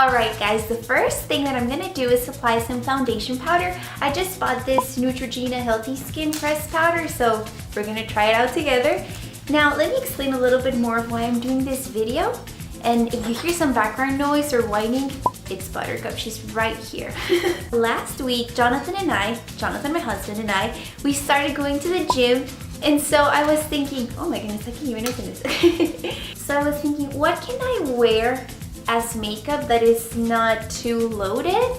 Alright guys, the first thing that I'm going to do is apply some foundation powder. I just bought this Neutrogena Healthy Skin Press powder, so we're going to try it out together. Now let me explain a little bit more of why I'm doing this video. And if you hear some background noise or whining, it's Buttercup, she's right here. Last week, Jonathan, my husband and I, we started going to the gym. And so I was thinking, oh my goodness, I can't even open this. So I was thinking, what can I wear as makeup that is not too loaded,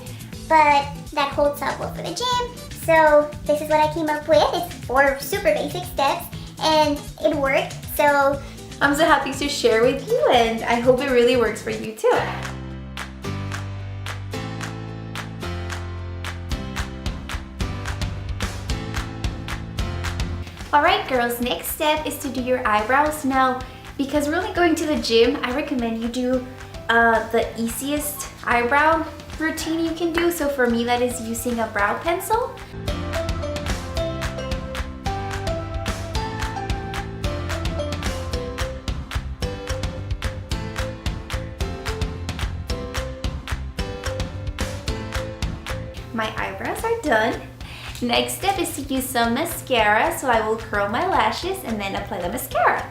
but that holds up well for the gym? So this is what I came up with. It's 4 super basic steps and it worked. So I'm so happy to share with you, and I hope it really works for you too. Alright girls, next step is to do your eyebrows. Now, because we're only going to the gym, I recommend you do the easiest eyebrow routine you can do. So for me, that is using a brow pencil. My eyebrows are done. Next step is to use some mascara, so I will curl my lashes and then apply the mascara.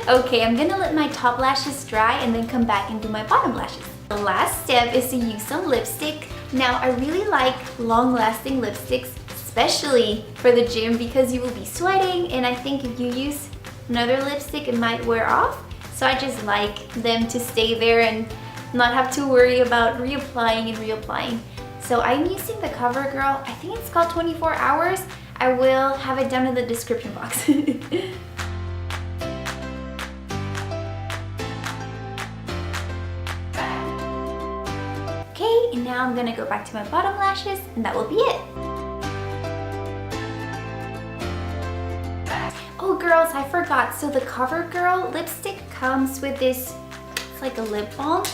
Okay, I'm gonna let my top lashes dry and then come back and do my bottom lashes. The last step is to use some lipstick. Now, I really like long-lasting lipsticks, especially for the gym, because you will be sweating, and I think if you use another lipstick, it might wear off. So I just like them to stay there and not have to worry about reapplying and reapplying. So I'm using the COVERGIRL, I think it's called 24 Hours. I will have it down in the description box. Okay, and now I'm gonna go back to my bottom lashes, and that will be it. Oh girls, I forgot. So the COVERGIRL lipstick comes with this, it's like a lip balm.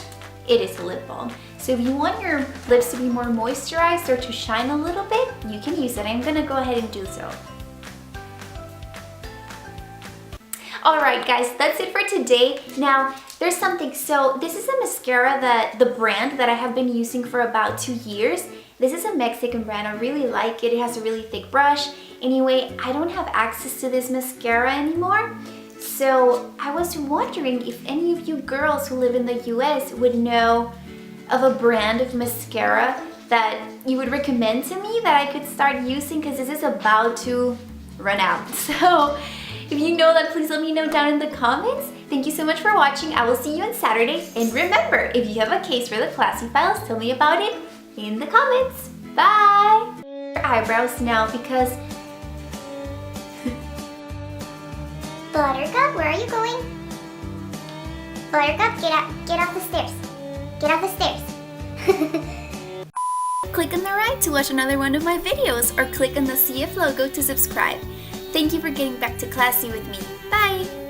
It is a lip balm. So if you want your lips to be more moisturized or to shine a little bit, you can use it. I'm gonna go ahead and do so. Alright guys, that's it for today. Now, there's something. So this is a mascara that the brand that I have been using for about 2 years. This is a Mexican brand. I really like it. It has a really thick brush. Anyway, I don't have access to this mascara anymore. So I was wondering if any of you girls who live in the US would know of a brand of mascara that you would recommend to me that I could start using, because this is about to run out. So if you know that, please let me know down in the comments. Thank you so much for watching. I will see you on Saturday. And remember, if you have a case for the classy files, tell me about it in the comments. Bye! Your eyebrows now, because Buttercup, where are you going? Buttercup, get off the stairs. Get off the stairs. click on the right to watch another one of my videos, or click on the CF logo to subscribe. Thank you for getting back to classy with me. Bye!